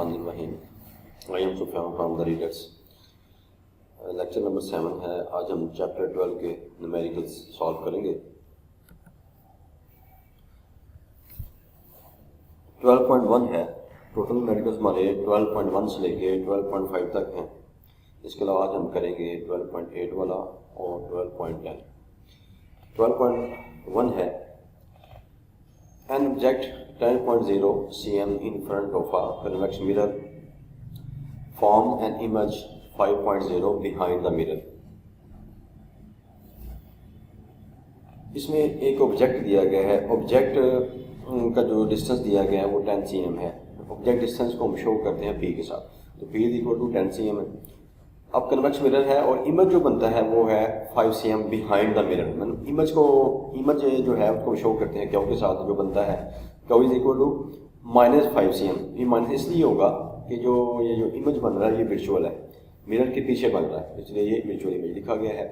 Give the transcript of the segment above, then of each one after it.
बिस्मिल्लाहिर्रहमानिर्रहीम। I am Sufiyan from the readers. Lecture number 7 है। आज हम चैप्टर 12 के न्यूमेरिकल्स सॉल्व करेंगे। 12.1 है। टोटल न्यूमेरिकल्स हमारे 12.1 से लेके 12.5 तक हैं। इसके अलावा आज हम करेंगे 12.8 वाला और 12.10। 12.1 है an object 10.0 cm in front of a convex mirror form an image 5.0 behind the mirror। इसमें एक ऑब्जेक्ट दिया गया है। ऑब्जेक्ट का जो डिस्टेंस दिया गया है वो 10 cm है। ऑब्जेक्ट डिस्टेंस को हम शो करते हैं p के साथ, तो p is equal to 10 cm है। अब कन्वेक्स मिरर है और इमेज जो बनता है वो है 5 cm बिहाइंड द मिरर। मतलब इमेज जो है उसको शो करते हैं क्यू के साथ। जो बनता है Q is equal to -5 cm। ये माइनस इसलिए होगा कि ये जो इमेज बन रहा है ये वर्चुअल है, मिरर के पीछे बन रहा है, इसलिए ये वर्चुअल इमेज लिखा गया है।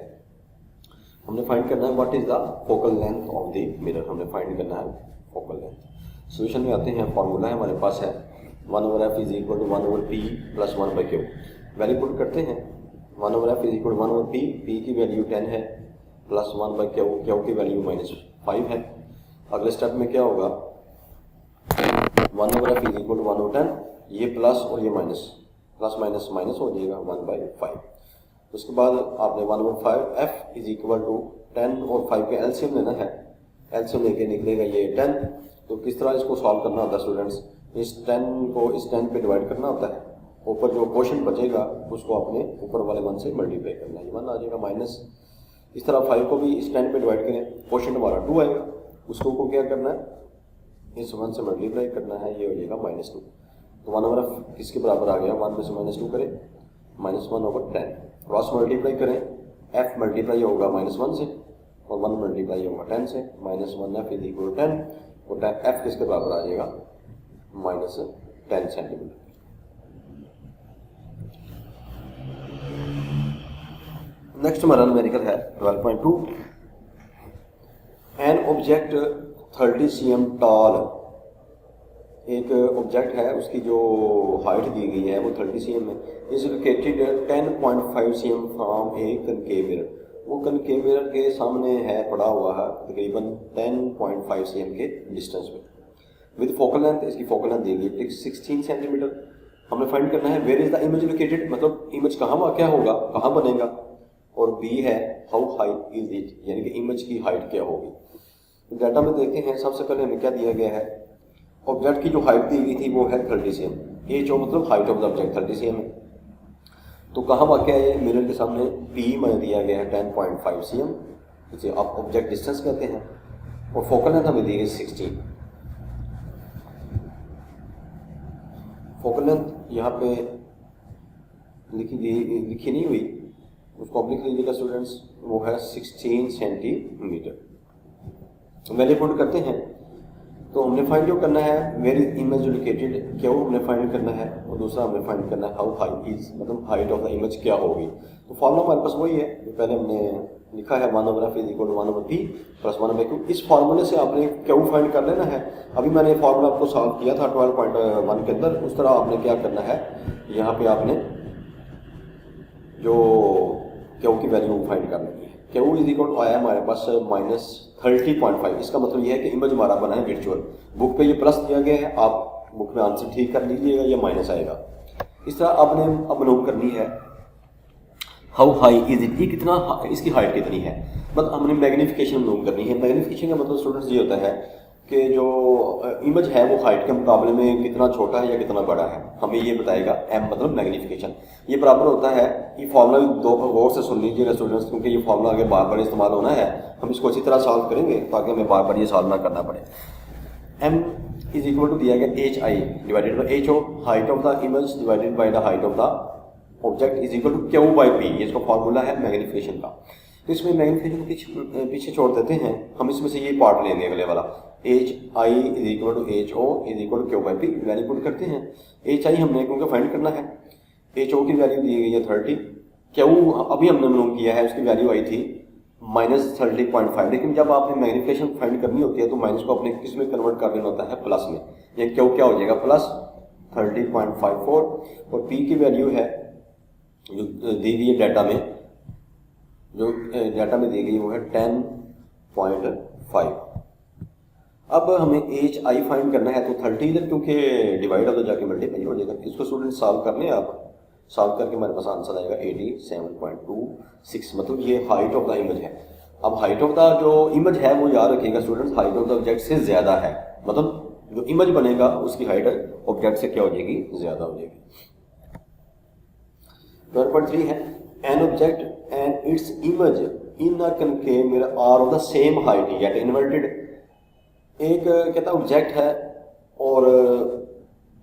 हमने फाइंड करना है what is the focal length of the mirror. हमने फाइंड करना है फोकल लेंथ। सोल्यूशन में आते हैं। फॉर्मूला है हमारे पास है 1/f is equal to 1/p plus 1/q। Value put करते हैं। 1/f is equal 1/p, p की वैल्यू 10 है, प्लस 1/q, q की वैल्यू -5 है। अगले स्टेप में क्या होगा, 1/f इज इक्वल टू 1/10, ये प्लस और ये माइनस, प्लस माइनस माइनस हो जाएगा 1/5। उसके बाद आपने 1/5f इज इक्वल टू 10 और 5 के एलसीएम लेना है। एलसीएम लेके निकलेगा ये 10। तो किस तरह इसको सॉल्व करना होता है स्टूडेंट्स, इस 10 को इस 10 पे डिवाइड करना होता है। ऊपर जो क्वोशंट बचेगा उसको अपने ऊपर वाले 1 से मल्टीप्लाई करना है। 1 आ जाएगा माइनस, इस तरह 5 को भी इस 10 पे डिवाइड करें, क्वोशंट हमारा 2 आएगा, उसको क्या करना है, इस 1 से मल्टीप्लाई करना है, ये हो जाएगा -2। तो 1/f किसके बराबर आ गया, 1 में से -2 करें, -1/10। क्रॉस मल्टीप्लाई करें, f मल्टीप्लाई होगा -1 से और 1 मल्टीप्लाई होगा 10 से। -1f इज इक्वल टू 10 और f किसके बराबर आ जाएगा, -10 सेंटीमीटर। नेक्स्ट हमारा न्यूमेरिकल है 12.2। An object 30 cm tall. एक ऑब्जेक्ट है, उसकी जो हाइट दी गई है वो 30 cm है। Is located 10.5 cm from A concave mirror. वो कनकेव मिरर के सामने है, पड़ा हुआ है तकरीबन 10.5 cm के डिस्टेंस में। विद फोकल लेंथ, इसकी फोकल लेंथ दी गई 16 सेंटीमीटर। हमने फाइंड करना है where is the image located, मतलब इमेज कहाँ वाक़या होगा, कहाँ बनेगा। और बी है हाउ हाई इज इट, यानी कि इमेज की हाइट क्या होगी। तो डाटा में देखते हैं। सबसे पहले हमें क्या दिया गया है, ऑब्जेक्ट की जो हाइट दी गई थी वो है 30 cm। ये जो मतलब height of the object 30 cm है। तो कहाँ वाक़या है, मिरर के सामने पी में दिया गया है 10.5 cm, इसे आप ऑब्जेक्ट डिस्टेंस कहते हैं। और फोकल लेंथ हमें दी गई 16। फोकल लेंथ यहाँ पे लिखी नहीं हुई, उसको आप लिख लीजिएगा स्टूडेंट्स, वो है 16 सेंटीमीटर। वैल्यू पुट करते हैं। तो हमने फाइंड जो करना है वेयर इज इमेज लोकेटेड, क्या वो हमने फाइंड करना है, और दूसरा हमने फाइंड करना है हाउ हाई इज, मतलब हाइट ऑफ द इमेज क्या होगी। तो फॉर्मूला हमारे पास वही है जो पहले हमने लिखा है, 1/f is equal to 1/p plus 1/q। इस फार्मूले से आपने क्या फाइंड कर लेना है। अभी मैंने फार्मूला आपको सॉल्व किया था 12.1 के अंदर, उस तरह आपने क्या करना है, यहाँ पे आपने जो क्यू की वैल्यू फाइंड करनी है। क्यू इज इक्वल टू आया हमारे पास -30.5। इसका मतलब ये है कि इमेज हमारा बना है वर्चुअल। बुक पे ये प्लस दिया गया है, आप बुक में आंसर ठीक कर लीजिएगा, ये माइनस आएगा। इस तरह आपने अब मालूम करनी है हाउ हाई इज इट, ये कितना, इसकी हाइट कितनी है। मतलब हमने मैग्नीफिकेशन मालूम करनी है। मैग्नीफिकेशन का मतलब स्टूडेंट्स ये होता है कि जो इमेज है वो हाइट के मुकाबले में कितना छोटा है या कितना बड़ा है, हमें ये बताएगा m, मतलब मैग्नीफिकेशन। ये बराबर होता है, ये फार्मूला दो गौर से सुन लीजिएगा स्टूडेंट्स, क्योंकि ये फार्मूला आगे बार बार इस्तेमाल होना है। हम इसको अच्छी तरह सॉल्व करेंगे ताकि हमें बार बार ये सॉल्व ना करना पड़े। m इज इक्वल टू दिया गया hi divided by h, height of the image divided by the height of the object is equal to q/p। ये इसका फार्मूला है मैग्नीफिकेशन का। तो इसमें मैग्नीफिकेशन पीछे छोड़ देते हैं, हम इसमें से ये पार्ट लेंगे अगले वाला। hi is equal to ho is equal to q/p। Value put करते हैं। hi हमने क्योंकि फाइंड करना है, ho की वैल्यू दी गई है 30, q अभी हमने मालूम किया है, उसकी वैल्यू आई थी -30.5। लेकिन जब आपने मैग्नीफिकेशन फाइंड करनी होती है तो माइनस को अपने किस में कन्वर्ट कर देना होता है, प्लस में। ये क्यू क्या हो जाएगा, प्लस 30.54 और पी की वैल्यू है जो दी गई है डाटा में, जो डाटा में दी गई वो है 10.5। अब हमें एच आई फाइंड करना है, तो 30 इधर क्योंकि डिवाइड होता जाके मल्टीप्लाई हो जाएगा, इसको स्टूडेंट सॉल्व करने आप सॉल्व करके हमारे पास आंसर आएगा 87.26, मतलब ये हाइट ऑफ द इमेज है। अब हाइट ऑफ द जो इमेज है वो याद रखिएगा students, height of the object से ज़्यादा है, मतलब जो इमेज बनेगा उसकी हाइट ऑब्जेक्ट से क्या हो जाएगी, ज़्यादा हो जाएगी। 12.3 है an object and its image in a concave mirror are of the same height yet inverted. एक कहता ऑब्जेक्ट है और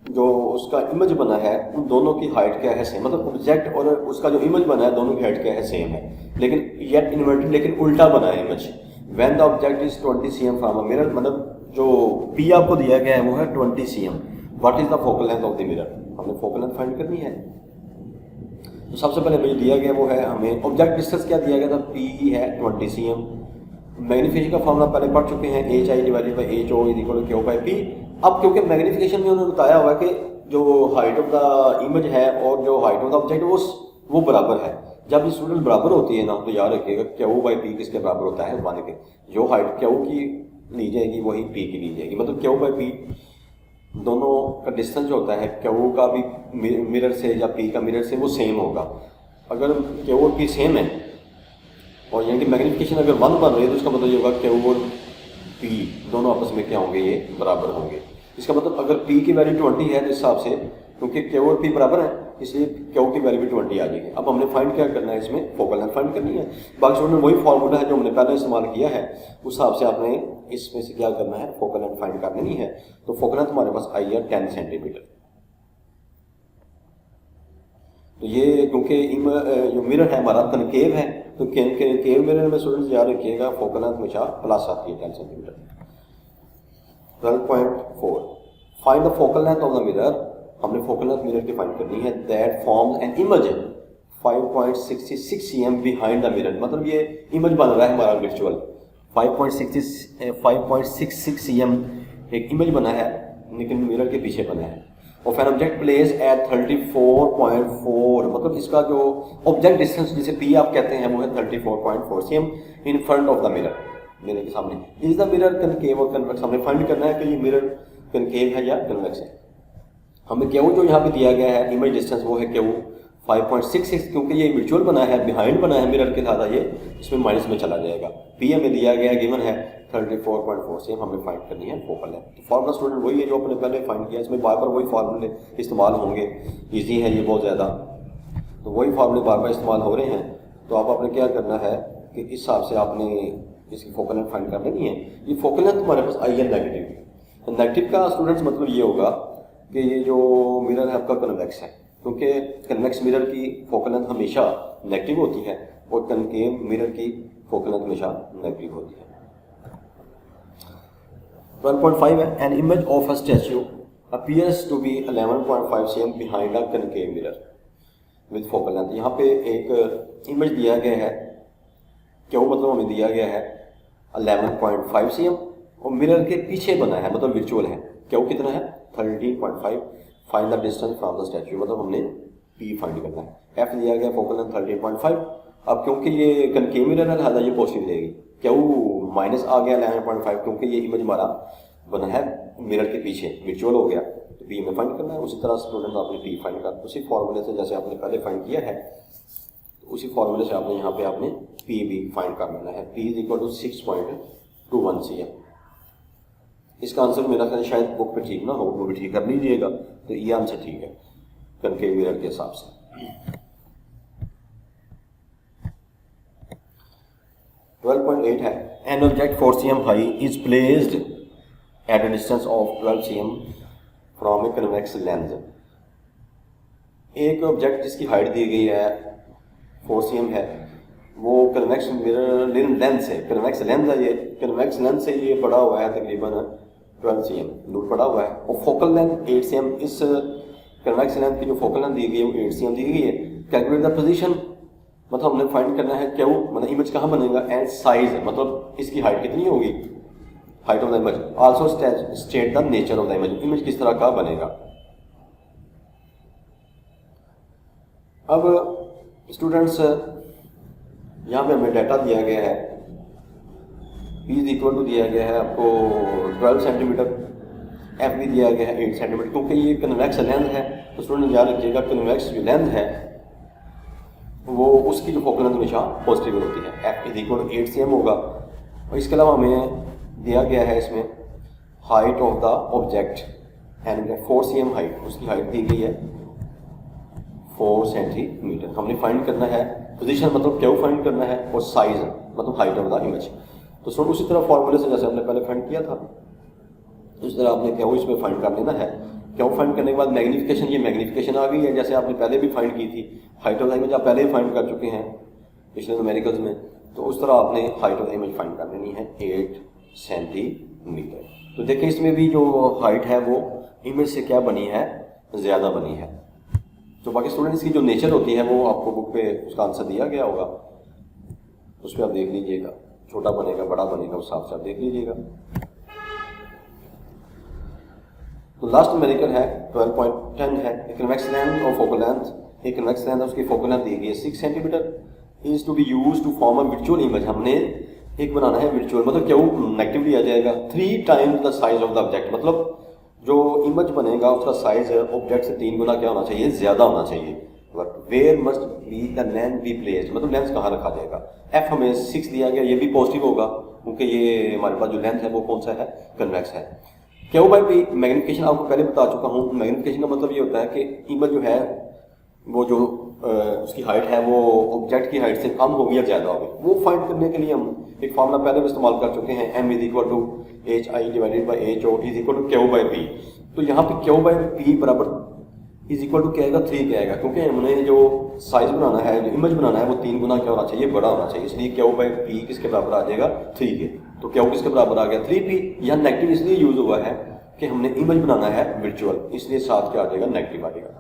जो उसका इमेज बना है उन दोनों की हाइट क्या है, सेम, मतलब ऑब्जेक्ट और उसका जो इमेज बना है दोनों की हाइट क्या है, सेम है, लेकिन येट इन्वर्टेड, लेकिन उल्टा बना है image. When the object is 20 cm from a mirror, मतलब जो पी आपको दिया गया है वो है 20 cm। What is the focal length of the mirror, हमने फोकल लेंथ फाइंड करनी है। तो सबसे पहले मुझे दिया गया वो है, हमें ऑब्जेक्ट डिस्टेंस क्या दिया गया था, पी है 20 cm। मैग्नीफिकेशन का फॉर्मूला पहले पढ़ चुके हैं, H I divided by H O is equal to Q by P. अब क्योंकि मैग्नीफिकेशन में उन्होंने बताया हुआ है कि जो हाइट ऑफ द इमेज है और जो हाइट ऑफ द ऑब्जेक्ट वो बराबर है। जब स्टूडेंट बराबर होती है ना, तो याद रखिएगा क्यू बाई पी किसके बराबर होता है, 1 के। जो हाइट क्यू की ली जाएगी वही पी की ली जाएगी, मतलब क्यू बाई पी दोनों का डिस्टेंस जो होता है क्यू का भी मिरर से या पी का मिरर से वो सेम होगा। अगर क्यू और पी सेम है और यानी कि मैग्नीफिकेशन अगर 1 बन रही है तो उसका मतलब ये होगा क्यू और पी दोनों आपस में क्या होंगे, ये बराबर होंगे। इसका मतलब अगर पी की वैल्यू 20 है तो इस हिसाब से, क्योंकि क्यू और पी बराबर है इसलिए क्यू की वैल्यू भी 20 आ जाएगी। अब हमने फाइंड क्या करना है, इसमें फोकल लेंथ फाइंड करनी है। बाकी स्टूडेंट वही फॉर्मूला है जो हमने पहले इस्तेमाल किया है, उस हिसाब से आपने इसमें से क्या करना है, फोकल लेंथ फाइंड करनी है। तो फोकल लेंथ हमारे पास आई है 10 सेंटीमीटर। तो ये क्योंकि जो मिरर है हमारा कनकेव है, तो कनकेव मिरर में स्टूडेंट्स याद रखिएगा फोकल लेंथ हमेशा प्लस आती है 10 centimetre. 12.4 find the focal length of the mirror, हमने फोकल लेंथ मिरर की फाइंड करनी है। That forms an image 5.66 cm behind the mirror, मतलब ये इमेज बन रहा है हमारा वर्चुअल 5.66 cm एक इमेज बना है, लेकिन मिरर के पीछे बना है। और फैन ऑब्जेक्ट प्लेस एट 34.4, मतलब इसका जो ऑब्जेक्ट डिस्टेंस जिसे पी आप कहते हैं वो है 34.4 cm in front of the mirror, mirror के सामने। इज द मिरर कनकेव और कन्वेक्स, हमने फाइंड करना है कि ये मिरर कनकेव है या कन्वेक्स है। हमें क्यू जो यहाँ पे दिया गया है इमेज डिस्टेंस वो है क्यू 5.66, क्योंकि ये वर्चुअल बना है, बिहाइंड बना है मिरर के साथ, ये इसमें माइनस में चला जाएगा। पी हमें दिया गया गिवन है 34.4 cm, हमें फाइंड करनी है फोकल लेंथ। तो फॉर्मूला स्टूडेंट वही है जो अपने पहले फाइंड किया, इसमें बार बार वही फार्मूले इस्तेमाल होंगे, ईजी है ये बहुत ज़्यादा, तो वही फार्मूले बार बार इस्तेमाल हो रहे हैं। तो आप आपने क्या करना है कि इस हिसाब से आपने इसकी फोकल लेंथ फाइंड कर लेनी है। ये फोकल लेंथ हमारे पास आई है नेगेटिव। नेगेटिव का स्टूडेंट्स मतलब ये होगा कि ये जो मिरर है आपका कन्वेक्स है, क्योंकि कन्वेक्स मिरर की फोकल लेंथ हमेशा नेगेटिव होती है और कनकेव मिरर की फोकल लेंथ हमेशा नेगेटिव होती है। 12.5 है an image of a statue appears to be 11.5 cm behind a concave mirror with focal length. यहाँ पे एक इमेज दिया गया है, क्यों मतलब हमें दिया गया है 11.5 cm और मिरर के पीछे बना है, मतलब वर्चुअल है। क्यों कितना है 13.5। Find the distance from the statue, मतलब हमने पी फाइंड करना है। एफ दिया गया फोकल लेंथ 13.5। अब क्योंकि ये कनकेव मिरर है लिहाजा ये पॉजिटिव रहेगी, क्यों माइनस आ गया 11.5 क्योंकि ये इमेज हमारा बना है मिरर के पीछे, वर्चुअल हो गया, तो पी में फाइंड करना है। उसी तरह स्टूडेंट आपने पी फाइंड करना, उसी फॉर्मूले से जैसे आपने पहले फाइंड किया है, उसी फॉर्मूले से आपने यहाँ पे आपने पी भी फाइंड कर लेना है। P is equal to 6.21 cm। इसका आंसर मेरा ख्याल शायद बुक पे ठीक ना हो, वो भी ठीक कर लीजिएगा, तो ये आंसर ठीक है कनकेव मिरर के हिसाब से। 12.8 है an object 4 cm high is placed at a distance of 12 cm from a convex lens. एक ऑब्जेक्ट जिसकी हाइट दी गई है 4 cm है, वो कन्वेक्स मिरर लेंस है, कन्वेक्स लेंस है, ये कन्वेक्स लेंस से ये पड़ा हुआ है तकरीबन 12 cm दूर पड़ा हुआ है, और फोकल लेंथ 8 cm। इस कन्वेक्स लेंथ की जो फोकल लेंथ दी गई है वो 8 cm दी गई है। कैलकुलेट द पोजीशन, मतलब हमने फाइंड करना है क्यों, मतलब इमेज कहाँ बनेगा, एंड साइज, मतलब इसकी हाइट कितनी होगी, height of the image. Also state the nature of the image, image किस तरह का बनेगा। अब स्टूडेंट्स यहाँ पे हमें डाटा दिया गया है, P इज इक्वल टू दिया गया है आपको 12 सेंटीमीटर, F भी दिया गया है 8 सेंटीमीटर। क्योंकि ये कन्वेक्स लेंथ है तो स्टूडेंट याद रखिएगा कन्वेक्स जो लेंथ है वो उसकी जो फोकल लेंथ हमेशा पॉजिटिव होती है। F is equal to 8 cm होगा। और इसके अलावा हमें दिया गया है इसमें height of the object and 4 cm height, उसकी हाइट दी गई है 4 सेंटीमीटर। हमने फाइंड करना है पोजीशन मतलब क्यू फाइंड करना है और साइज मतलब हाइट ऑफ द इमेज। तो सो उसी तरह फॉर्मूले से जैसे हमने पहले फाइंड किया था उसी तरह आपने क्यू इसमें फाइंड कर लेना है। क्यू फाइंड करने के बाद मैग्नीफिकेशन, ये मैग्नीफिकेशन आ गई है जैसे आपने पहले भी फाइंड की थी। हाइट ऑफ द इमेज आप पहले ही फाइंड कर चुके हैं पिछले न्यूमेरिकल्स में, तो उस तरह आपने height of the image find कर लेनी है 8 सेंटीमीटर। तो देखिए इसमें भी जो हाइट है वो इमेज से क्या बनी है, ज़्यादा बनी है। तो बाकी स्टूडेंट्स की जो नेचर होती है वो आपको बुक पे उसका आंसर दिया गया होगा, उस पर आप देख लीजिएगा, छोटा बनेगा बड़ा बनेगा उस हिसाब से आप देख लीजिएगा। तो लास्ट न्यूमेरिकल है 12.10 है, एक कन्वेक्स लेंथ और फोकल लेंथ। एक कन्वेक्स लेंथ है उसकी फोकल लेंथ दी गई है 6 centimetre is to be use to form a virtual image. हमने एक बनाना है वर्चुअल, मतलब क्यों नेगेटिव लिया जाएगा 3 times the size of the object, मतलब जो इमेज बनेगा उसका साइज ऑब्जेक्ट से 3 गुना क्या होना चाहिए, ज़्यादा होना चाहिए। Where must be the length be placed, मतलब लेंथ कहाँ रखा जाएगा। एफ हमें 6 दिया गया, ये भी पॉजिटिव होगा क्योंकि ये हमारे पास जो लेंथ है वो कौन सा है, कन्वेक्स है। क्यू बाई पी मैग्नीफिकेशन आपको पहले बता चुका हूँ। मैग्नीफिकेशन का मतलब ये होता है कि इमेज जो है वो जो उसकी हाइट है वो ऑब्जेक्ट की हाइट से कम होगी या ज़्यादा होगी, वो फाइंड करने के लिए हम एक फार्मूला पहले भी इस्तेमाल कर चुके हैं, m is equal to H I divided by H O is equal to Q by P. तो यहाँ पे क्यू बाई पी बराबर इज इक्वल टू क्या आएगा, 3 क्या आएगा, क्योंकि हमने जो साइज बनाना है, जो इमेज बनाना है वो 3 गुना क्या होना चाहिए, बड़ा होना चाहिए। इसलिए क्यू बाई पी किसके बराबर आ जाएगा, 3 के। तो क्यू किसके बराबर आ गया, 3p। यहाँ नेगेटिव इसलिए यूज हुआ है कि हमने इमेज बनाना है वर्चुअल, इसलिए साथ क्या आ जाएगा, नेगेटिव आ जाएगा।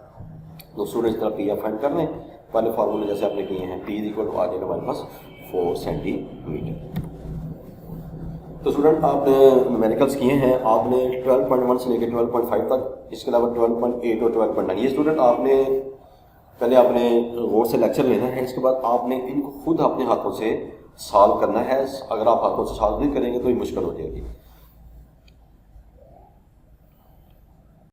तो स्टूडेंट्स तरह पी फाइंड कर लें, पहले फार्मूले जैसे आपने किए हैं, पी इज इक्वल टू आ जाएगा हमारे पास 4 सेंटीमीटर। तो स्टूडेंट आपने न्यूमेरिकल्स किए हैं, आपने 12.1 से लेकर 12.5 तक, इसके अलावा 12.8 और 12.9। ये स्टूडेंट आपने पहले आपने गौर से लेक्चर लेना है, इसके बाद आपने इनको खुद अपने हाथों से सॉल्व करना है। अगर आप हाथों से सॉल्व नहीं करेंगे तो ये मुश्किल हो जाएगी।